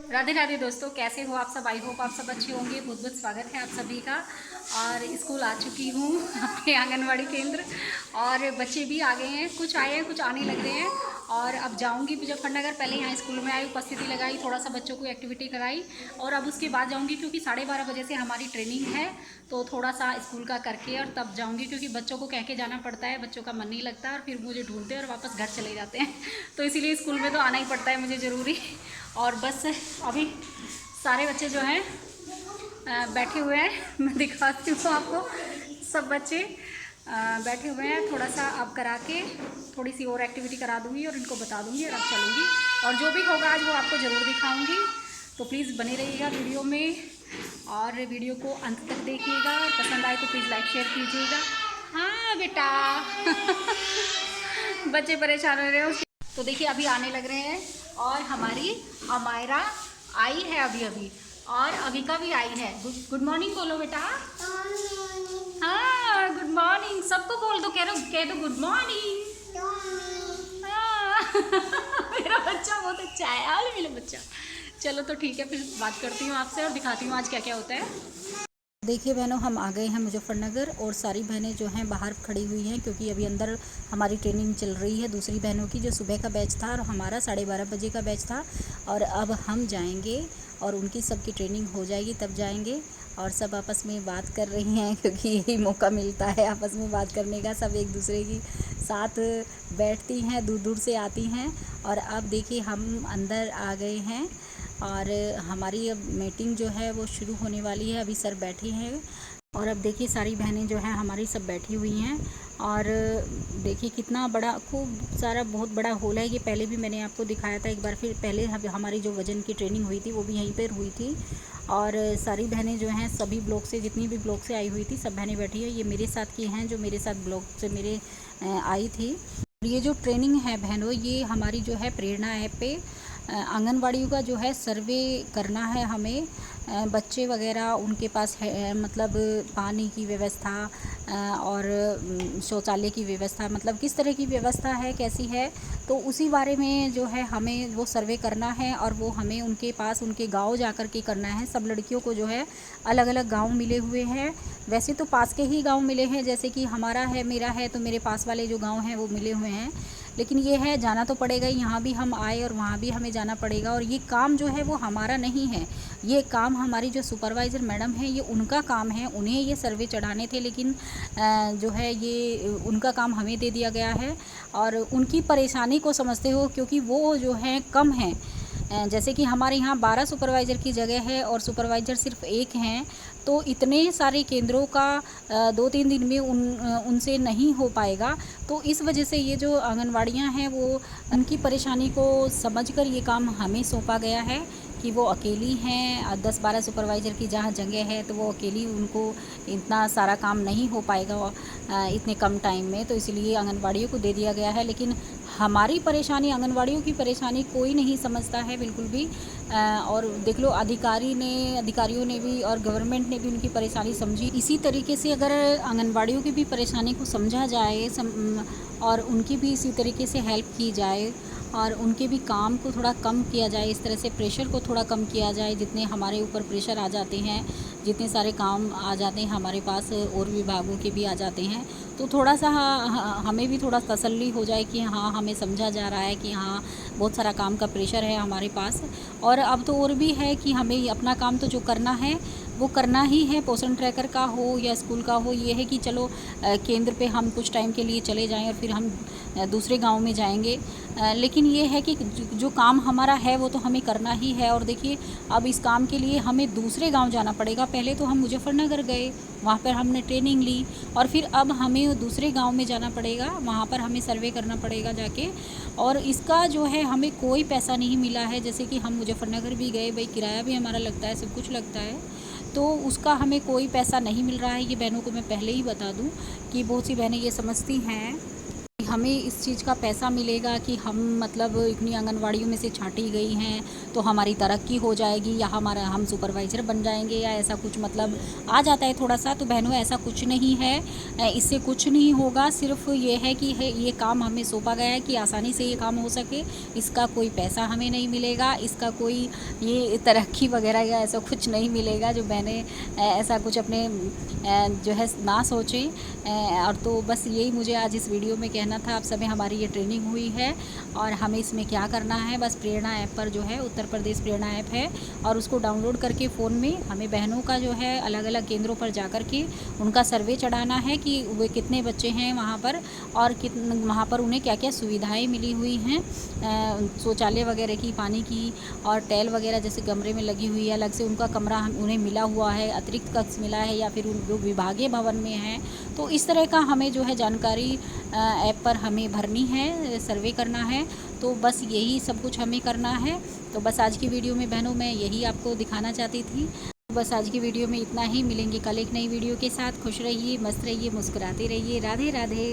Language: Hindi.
राधे राधे दोस्तों, कैसे हो आप सब। आई होप आप सब अच्छे होंगे। बहुत बहुत स्वागत है आप सभी का। और स्कूल आ चुकी हूँ अपने आंगनवाड़ी केंद्र, और बच्चे भी आ गए हैं, कुछ आए हैं कुछ आने लग रहे हैं। और अब जाऊँगी मुजफ्फरनगर। पहले यहाँ स्कूल में आई, उपस्थिति लगाई, थोड़ा सा बच्चों को एक्टिविटी कराई, और अब उसके बाद जाऊँगी क्योंकि 12:30 बजे से हमारी ट्रेनिंग है। तो थोड़ा सा स्कूल का करके और तब जाऊँगी, क्योंकि बच्चों को कह के जाना पड़ता है, बच्चों का मन नहीं लगता और फिर मुझे ढूंढते हैं और वापस घर चले जाते हैं। तो इसीलिए स्कूल में तो आना ही पड़ता है मुझे ज़रूरी। और बस अभी सारे बच्चे जो हैं बैठे हुए हैं। मैं दिखाती हूँ आपको, सब बच्चे बैठे हुए हैं। थोड़ा सा अब करा के थोड़ी सी और एक्टिविटी करा दूँगी और इनको बता दूँगी और अब चलूँगी। और जो भी होगा आज वो आपको ज़रूर दिखाऊँगी। तो प्लीज़ बने रहिएगा वीडियो में, और वीडियो को अंत तक देखिएगा। पसंद आए तो प्लीज़ लाइक शेयर कीजिएगा। हाँ बेटा बच्चे परेशान हो रहे हो। तो देखिए अभी आने लग रहे हैं, और हमारी अमायरा आई है अभी अभी, और अविका भी आई है। गुड मॉर्निंग बोलो बेटा। हाँ गुड मॉर्निंग, सबको बोल दो, कह दो गुड मॉर्निंग। हाँ मेरा बच्चा बहुत अच्छा है, आज मेरा बच्चा। चलो तो ठीक है, फिर बात करती हूँ आपसे और दिखाती हूँ आज क्या क्या होता है। देखिए बहनों, हम आ गए हैं मुजफ्फरनगर, और सारी बहनें जो हैं बाहर खड़ी हुई हैं, क्योंकि अभी अंदर हमारी ट्रेनिंग चल रही है दूसरी बहनों की, जो सुबह का बैच था और हमारा 12:30 बजे का बैच था। और अब हम जाएंगे और उनकी सबकी ट्रेनिंग हो जाएगी तब जाएंगे। और सब आपस में बात कर रही हैं, क्योंकि यही मौका मिलता है आपस में बात करने का। सब एक दूसरे की साथ बैठती हैं, दूर दूर से आती हैं। और अब देखिए हम अंदर आ गए हैं, और हमारी अब मीटिंग जो है वो शुरू होने वाली है। अभी सर बैठे हैं, और अब देखिए सारी बहनें जो हैं हमारी सब बैठी हुई हैं। और देखिए कितना बड़ा, खूब सारा, बहुत बड़ा हॉल है ये। पहले भी मैंने आपको दिखाया था एक बार। फिर पहले हमारी जो वज़न की ट्रेनिंग हुई थी वो भी यहीं पर हुई थी। और सारी बहनें जो हैं सभी ब्लॉक से, जितनी भी ब्लॉक से आई हुई थी, सब बहनें बैठी है। ये मेरे साथ की हैं, जो मेरे साथ ब्लॉक से मेरे आई थी। ये जो ट्रेनिंग है बहनों, ये हमारी जो है प्रेरणा ऐप पे आंगनवाड़ियों का जो है सर्वे करना है हमें। बच्चे वगैरह उनके पास है, मतलब पानी की व्यवस्था और शौचालय की व्यवस्था, मतलब किस तरह की व्यवस्था है, कैसी है, तो उसी बारे में जो है हमें वो सर्वे करना है। और वो हमें उनके पास, उनके गांव जाकर के करना है। सब लड़कियों को जो है अलग अलग गांव मिले हुए हैं। वैसे तो पास के ही गांव मिले हैं, जैसे कि हमारा है, मेरा है, तो मेरे पास वाले जो गांव हैं वो मिले हुए हैं। लेकिन ये है, जाना तो पड़ेगा, यहाँ भी हम आए और वहाँ भी हमें जाना पड़ेगा। और ये काम जो है वो हमारा नहीं है, ये काम हमारी जो सुपरवाइज़र मैडम है, ये उनका काम है। उन्हें ये सर्वे चढ़ाने थे, लेकिन जो है ये उनका काम हमें दे दिया गया है। और उनकी परेशानी को समझते हो, क्योंकि वो जो है कम हैं। जैसे कि हमारे यहाँ 12 सुपरवाइज़र की जगह है और सुपरवाइज़र सिर्फ एक हैं, तो इतने सारे केंद्रों का 2-3 दिन में उनसे नहीं हो पाएगा। तो इस वजह से ये जो आंगनवाड़ियाँ हैं वो, उनकी परेशानी को समझकर ये काम हमें सौंपा गया है कि वो अकेली हैं। 10-12 सुपरवाइज़र की जहाँ जगह है, तो वो अकेली, उनको इतना सारा काम नहीं हो पाएगा इतने कम टाइम में, तो इसलिए आंगनवाड़ियों को दे दिया गया है। लेकिन हमारी परेशानी, आंगनवाड़ियों की परेशानी कोई नहीं समझता है बिल्कुल भी। और देख लो, अधिकारियों ने भी और गवर्नमेंट ने भी उनकी परेशानी समझी। इसी तरीके से अगर आंगनवाड़ियों की भी परेशानी को समझा जाए और उनकी भी इसी तरीके से हेल्प की जाए, और उनके भी काम को थोड़ा कम किया जाए, इस तरह से प्रेशर को थोड़ा कम किया जाए। जितने हमारे ऊपर प्रेशर आ जाते हैं, जितने सारे काम आ जाते हैं हमारे पास, और विभागों के भी आ जाते हैं, तो थोड़ा सा हमें भी थोड़ा तसल्ली हो जाए कि हाँ, हमें समझा जा रहा है कि हाँ, बहुत सारा काम का प्रेशर है हमारे पास। और अब तो और भी है कि हमें अपना काम तो जो करना है वो करना ही है, पोषण ट्रैकर का हो या स्कूल का हो। ये है कि चलो केंद्र पे हम कुछ टाइम के लिए चले जाएं और फिर हम दूसरे गांव में जाएंगे। लेकिन ये है कि जो काम हमारा है वो तो हमें करना ही है। और देखिए अब इस काम के लिए हमें दूसरे गांव जाना पड़ेगा। पहले तो हम मुजफ्फरनगर गए, वहाँ पर हमने ट्रेनिंग ली, और फिर अब हमें दूसरे गांव में जाना पड़ेगा, वहाँ पर हमें सर्वे करना पड़ेगा जाके। और इसका जो है हमें कोई पैसा नहीं मिला है। जैसे कि हम मुजफ्फरनगर भी गए, भाई किराया भी हमारा लगता है, सब कुछ लगता है, तो उसका हमें कोई पैसा नहीं मिल रहा है। ये बहनों को मैं पहले ही बता दूं कि बहुत सी बहनें ये समझती हैं हमें इस चीज़ का पैसा मिलेगा कि हम मतलब इतनी आंगनवाड़ियों में से छांटी गई हैं तो हमारी तरक्की हो जाएगी या हम सुपरवाइज़र बन जाएंगे या ऐसा कुछ मतलब आ जाता है थोड़ा सा। तो बहनों ऐसा कुछ नहीं है, इससे कुछ नहीं होगा। सिर्फ ये है कि ये काम हमें सौंपा गया है कि आसानी से ये काम हो सके। इसका कोई पैसा हमें नहीं मिलेगा, इसका कोई ये तरक्की वगैरह या ऐसा कुछ नहीं मिलेगा। जो बहनें ऐसा कुछ अपने जो है ना सोचें। और तो बस यही मुझे आज इस वीडियो में कहना था आप सभी। हमारी ये ट्रेनिंग हुई है और हमें इसमें क्या करना है, बस प्रेरणा ऐप पर जो है उत्तर प्रदेश प्रेरणा ऐप है और उसको डाउनलोड करके फ़ोन में हमें बहनों का जो है अलग अलग केंद्रों पर जा कर के उनका सर्वे चढ़ाना है कि वे कितने बच्चे हैं वहाँ पर और वहाँ पर उन्हें क्या क्या सुविधाएँ मिली हुई हैं, शौचालय वगैरह की, पानी की और टैल वगैरह जैसे कमरे में लगी हुई है, अलग से उनका कमरा उन्हें मिला हुआ है, अतिरिक्त कक्ष मिला है या फिर जो विभागीय भवन में है। तो इस तरह का हमें जो है जानकारी ऐप पर हमें भरनी है, सर्वे करना है। तो बस यही सब कुछ हमें करना है। तो बस आज की वीडियो में बहनों मैं यही आपको दिखाना चाहती थी। बस आज की वीडियो में इतना ही। मिलेंगे कल एक नई वीडियो के साथ। खुश रहिए, मस्त रहिए, मुस्कुराते रहिए। राधे राधे।